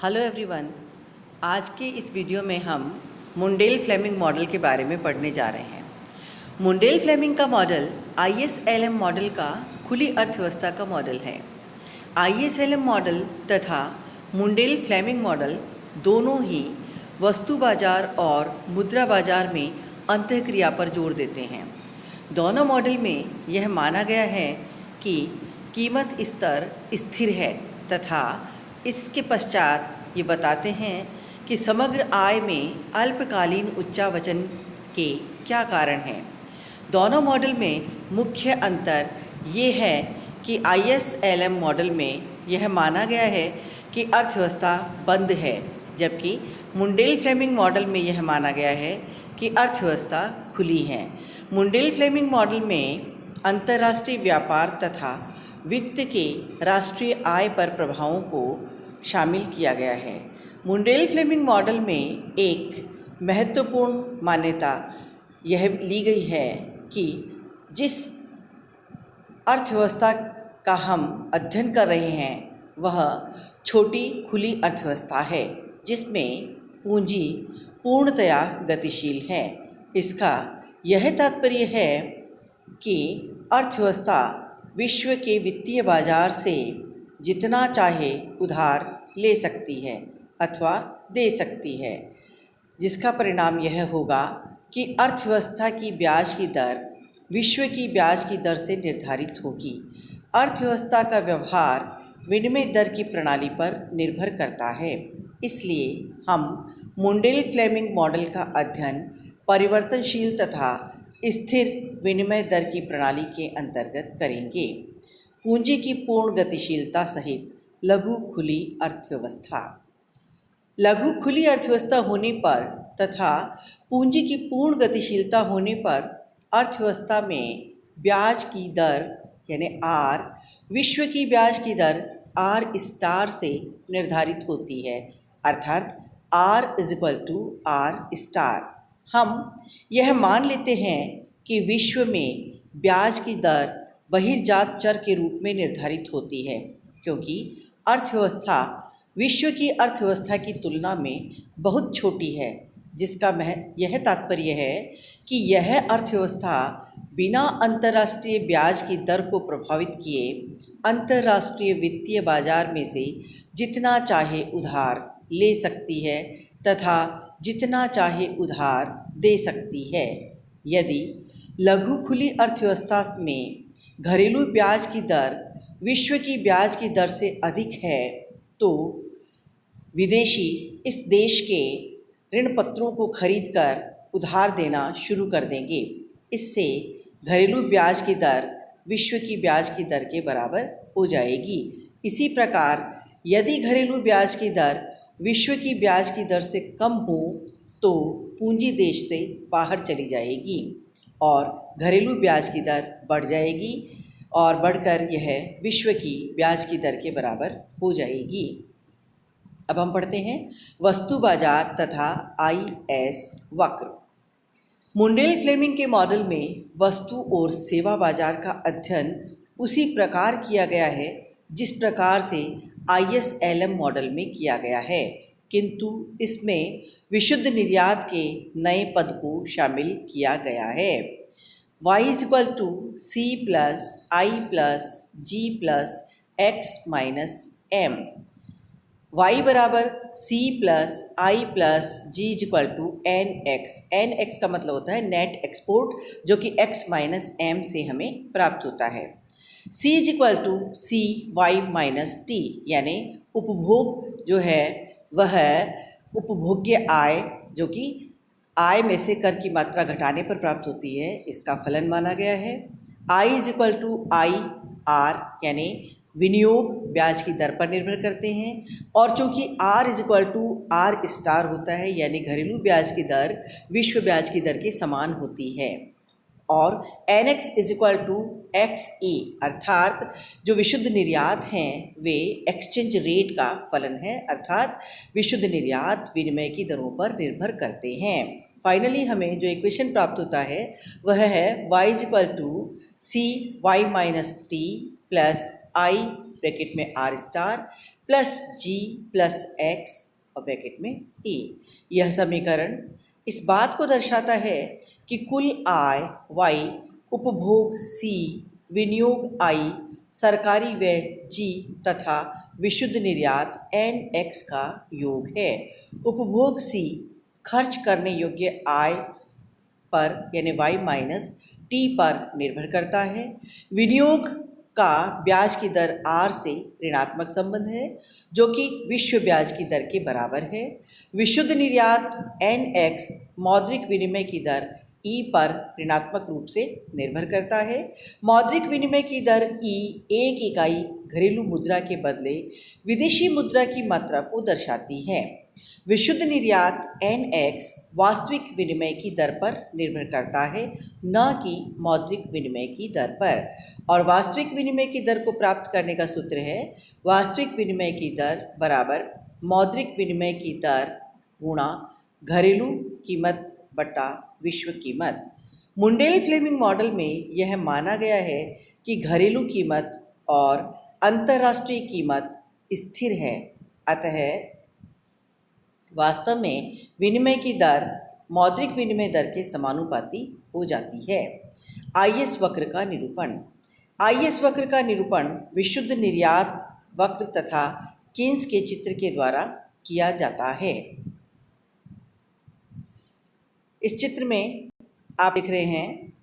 Hello everyone. आज के इस वीडियो में हम मुंडेल फ्लेमिंग मॉडल के बारे में पढ़ने जा रहे हैं। मुंडेल फ्लेमिंग का मॉडल ISLM मॉडल का खुली अर्थव्यवस्था का मॉडल है। ISLM मॉडल तथा मुंडेल फ्लेमिंग मॉडल दोनों ही वस्तु बाजार और मुद्रा बाजार में अंतःक्रिया पर जोर देते हैं। दोनों मॉडल में यह माना गया है कि कीमत स्तर स्थिर है तथा इसके पश्चात ये बताते हैं कि समग्र आय में अल्पकालीन उच्चावचन के क्या कारण हैं। दोनों मॉडल में मुख्य अंतर ये है कि ISLM मॉडल में यह माना गया है कि अर्थव्यवस्था बंद है, जबकि मुंडेल फ्लेमिंग मॉडल में यह माना गया है कि अर्थव्यवस्था खुली है। मुंडेल फ्लेमिंग मॉडल में अंतर्राष्ट्रीय व्यापार तथा वित्त के राष्ट्रीय आय पर प्रभावों को शामिल किया गया है। मुंडेल फ्लेमिंग मॉडल में एक महत्वपूर्ण मान्यता यह ली गई है कि जिस अर्थव्यवस्था का हम अध्ययन कर रहे हैं वह छोटी खुली अर्थव्यवस्था है, जिसमें पूंजी पूर्णतया गतिशील है। इसका यह तात्पर्य है कि अर्थव्यवस्था विश्व के वित्तीय बाजार से जितना चाहे उधार ले सकती है अथवा दे सकती है, जिसका परिणाम यह होगा कि अर्थव्यवस्था की ब्याज की दर विश्व की ब्याज की दर से निर्धारित होगी। अर्थव्यवस्था का व्यवहार विनिमय दर की प्रणाली पर निर्भर करता है। इसलिए हम मुंडेल फ्लेमिंग मॉडल का अध्ययन परिवर्तनशील तथा स्थिर विनिमय दर की प्रणाली के अंतर्गत करेंगे। पूंजी की पूर्ण गतिशीलता सहित लघु खुली अर्थव्यवस्था। लघु खुली अर्थव्यवस्था होने पर तथा पूंजी की पूर्ण गतिशीलता होने पर अर्थव्यवस्था में ब्याज की दर यानी R विश्व की ब्याज की दर R* से निर्धारित होती है, अर्थात R=R*। हम यह मान लेते हैं कि विश्व में ब्याज की दर बहिर्जात चर के रूप में निर्धारित होती है, क्योंकि अर्थव्यवस्था विश्व की अर्थव्यवस्था की तुलना में बहुत छोटी है, जिसका यह तात्पर्य है कि यह अर्थव्यवस्था बिना अंतर्राष्ट्रीय ब्याज की दर को प्रभावित किए अंतर्राष्ट्रीय वित्तीय बाजार में से जितना चाहे उधार ले सकती है तथा जितना चाहे उधार दे सकती है। यदि लघु खुली अर्थव्यवस्था में घरेलू ब्याज की दर विश्व की ब्याज की दर से अधिक है तो विदेशी इस देश के ऋण पत्रों को खरीदकर उधार देना शुरू कर देंगे। इससे घरेलू ब्याज की दर विश्व की ब्याज की दर के बराबर हो जाएगी। इसी प्रकार यदि घरेलू ब्याज की दर विश्व की ब्याज की दर से कम हो तो पूंजी देश से बाहर चली जाएगी और घरेलू ब्याज की दर बढ़ जाएगी और बढ़कर यह विश्व की ब्याज की दर के बराबर हो जाएगी। अब हम पढ़ते हैं वस्तु बाजार तथा IS वक्र। मुंडेल फ्लेमिंग के मॉडल में वस्तु और सेवा बाजार का अध्ययन उसी प्रकार किया गया है जिस प्रकार से ISLM मॉडल में किया गया है, किंतु इसमें विशुद्ध निर्यात के नए पद को शामिल किया गया है। Y=C + I + G + X - M। Y = C + I + G = NX। NX का मतलब होता है नेट एक्सपोर्ट, जो कि X - M से हमें प्राप्त होता है। C = CY - T, यानी उपभोग जो है वह उपभोग्य आय, जो कि आय में से कर की मात्रा घटाने पर प्राप्त होती है, इसका फलन माना गया है। I = IR, यानी विनियोग ब्याज की दर पर निर्भर करते हैं, और चूंकि R = R* होता है, यानी घरेलू ब्याज की दर विश्व ब्याज की दर के समान होती है। और NX = XE, अर्थात जो विशुद्ध निर्यात हैं वे एक्सचेंज रेट का फलन है, अर्थात विशुद्ध निर्यात विनिमय की दरों पर निर्भर करते हैं। फाइनली हमें जो इक्वेशन प्राप्त होता है वह है Y = CY - T + I (R* plus G plus X और ब्रैकेट में ए। यह समीकरण इस बात को दर्शाता है कि कुल आय वाई, उपभोग सी, विनियोग आई, सरकारी व्यय जी तथा विशुद्ध निर्यात एन एक्स का योग है। उपभोग सी खर्च करने योग्य आय पर यानी वाई माइनस टी पर निर्भर करता है। विनियोग का ब्याज की दर आर से ऋणात्मक संबंध है जो कि विश्व ब्याज की दर के बराबर है। विशुद्ध निर्यात एन एक्स मौद्रिक विनिमय की दर ई पर ऋणात्मक रूप से निर्भर करता है। मौद्रिक विनिमय की दर ई एक इकाई घरेलू मुद्रा के बदले विदेशी मुद्रा की मात्रा को दर्शाती है। विशुद्ध निर्यात एन एक्स वास्तविक विनिमय की दर पर निर्भर करता है, न कि मौद्रिक विनिमय की दर पर। और वास्तविक विनिमय की दर को प्राप्त करने का सूत्र है वास्तविक विनिमय की दर बराबर मौद्रिक विनिमय की दर गुणा घरेलू कीमत बटा विश्व कीमत। मुंडेल फ्लेमिंग मॉडल में यह माना गया है कि घरेलू कीमत और अंतर्राष्ट्रीय कीमत स्थिर है, अतः वास्तव में विनिमय की दर मौद्रिक विनिमय दर के समानुपाती हो जाती है। आईएस वक्र का निरूपण। आईएस वक्र का निरूपण विशुद्ध निर्यात वक्र तथा कीन्स के चित्र के द्वारा किया जाता है। इस चित्र में आप देख रहे हैं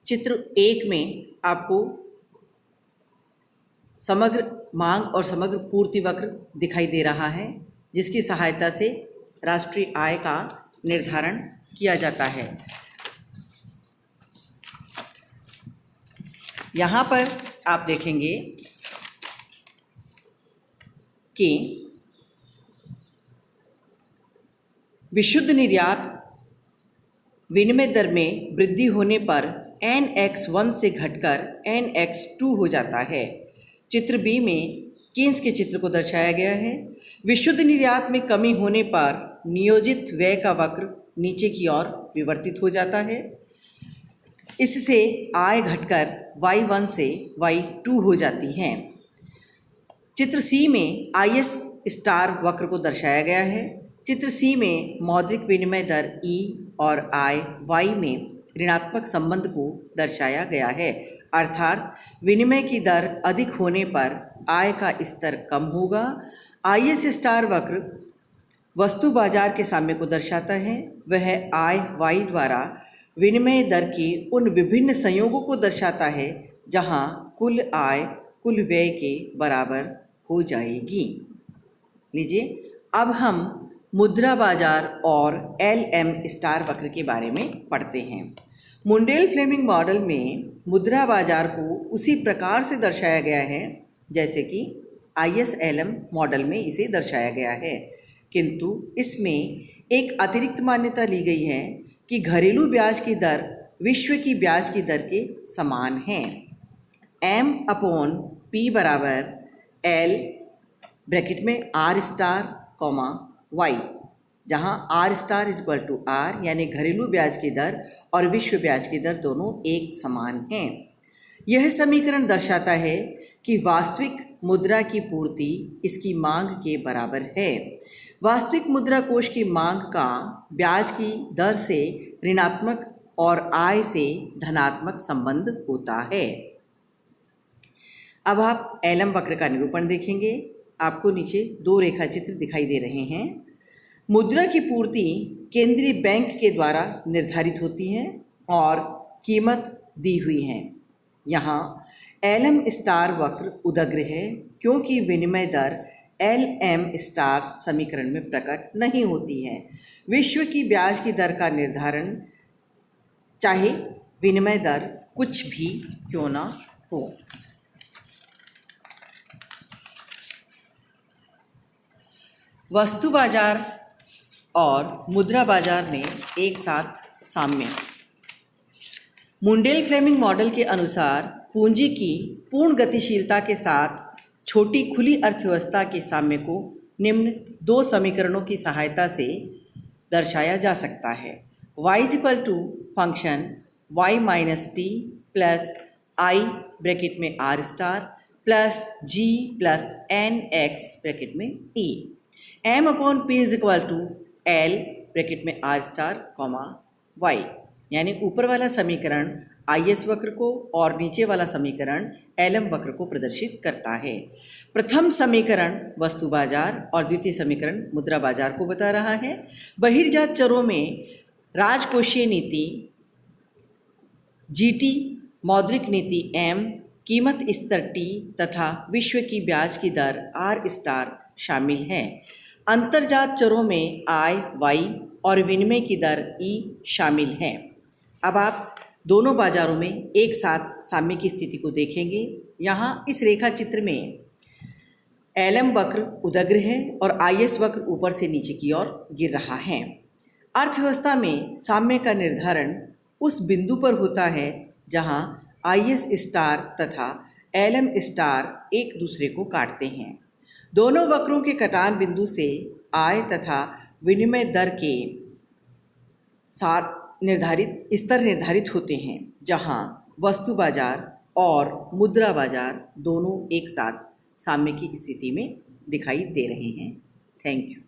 चित्र 1 में आपको समग्र मांग और समग्र पूर्ति वक्र दिखाई दे रहा है, जिसकी सहायता से राष्ट्रीय आय का निर्धारण किया जाता है। यहाँ पर आप देखेंगे कि विशुद्ध निर्यात विनिमय दर में वृद्धि होने पर NX1 से घटकर NX2 हो जाता है। चित्र बी में कीन्स के चित्र को दर्शाया गया है। विशुद्ध निर्यात में कमी होने पर नियोजित व्यय का वक्र नीचे की ओर विवर्तित हो जाता है। इससे आय घटकर Y1 से Y2 हो जाती है। चित्र सी में IS स्टार वक्र को दर्शाया गया है। चित्र सी में मौद्रिक विनिमय दर E और आय Y में ऋणात्मक संबंध को दर्शाया गया है, अर्थात विनिमय की दर अधिक होने पर आय का स्तर कम होगा। IS स्टार वक्र वस्तु बाजार के साम्य को दर्शाता है। वह आय Y द्वारा विनिमय दर के उन विभिन्न संयोगों को दर्शाता है जहां कुल आय कुल व्यय के बराबर हो जाएगी। लीजिए अब हम मुद्रा बाजार और LM स्टार वक्र के बारे में पढ़ते हैं। मुंडेल फ्लेमिंग मॉडल में मुद्रा बाजार को उसी प्रकार से दर्शाया गया है जैसे कि ISLM मॉडल में इसे दर्शाया गया है, किंतु इसमें एक अतिरिक्त मान्यता ली गई है कि घरेलू ब्याज की दर विश्व की ब्याज की दर के समान है। M/P बराबर L ब्रैकेट में R स्टार Y, जहाँ R star equal to R यानी घरेलू ब्याज की दर और विश्व ब्याज की दर दोनों एक समान हैं। यह समीकरण दर्शाता है कि वास्तविक मुद्रा की पूर्ति इसकी मांग के बराबर है। वास्तविक मुद्रा कोष की मांग का ब्याज की दर से ऋणात्मक और आय से धनात्मक संबंध होता है। अब आप LM वक्र का निरूपण देखेंगे। आपको नीचे 2 रेखा चित्र दिखाई दे रहे हैं। मुद्रा की पूर्ति केंद्रीय बैंक के द्वारा निर्धारित होती है और कीमत दी हुई है। यहाँ LM स्टार वक्र उदग्र है क्योंकि विनिमय दर LM स्टार समीकरण में प्रकट नहीं होती है। विश्व की ब्याज की दर का निर्धारण चाहे विनिमय दर कुछ भी क्यों ना हो। वस्तु बाजार और मुद्रा बाजार में एक साथ साम्य। मुंडेल फ्लेमिंग मॉडल के अनुसार पूंजी की पूर्ण गतिशीलता के साथ छोटी खुली अर्थव्यवस्था के साम्य को निम्न 2 समीकरणों की सहायता से दर्शाया जा सकता है। y equal to function y minus T plus I bracket में R star plus G plus N X bracket में E. M upon P is equal to L bracket में आर स्टार कॉमा वाई, यानी ऊपर वाला समीकरण I S वक्र को और नीचे वाला समीकरण एल एम वक्र को प्रदर्शित करता है। प्रथम समीकरण वस्तु बाजार और द्वितीय समीकरण मुद्रा बाजार को बता रहा है। बहिर्जात चरों में राजकोषीय नीति जीटी, मौद्रिक नीति एम, कीमत स्तर टी तथा विश्व की ब्याज की दर आर स्टार शामिल है। अंतर्जात चरों में आई, वाई और विनिमय की दर ई शामिल है। अब आप दोनों बाजारों में एक साथ साम्य की स्थिति को देखेंगे। यहाँ इस रेखा चित्र में एल एम वक्र उदग्र है और आई एस वक्र ऊपर से नीचे की ओर गिर रहा है। अर्थव्यवस्था में साम्य का निर्धारण उस बिंदु पर होता है जहाँ आई एस स्टार तथा एल एम स्टार एक दूसरे को काटते हैं। दोनों वक्रों के कटान बिंदु से आय तथा विनिमय दर के स्तर निर्धारित होते हैं, जहां वस्तु बाजार और मुद्रा बाजार दोनों एक साथ साम्य की स्थिति में दिखाई दे रहे हैं। Thank you.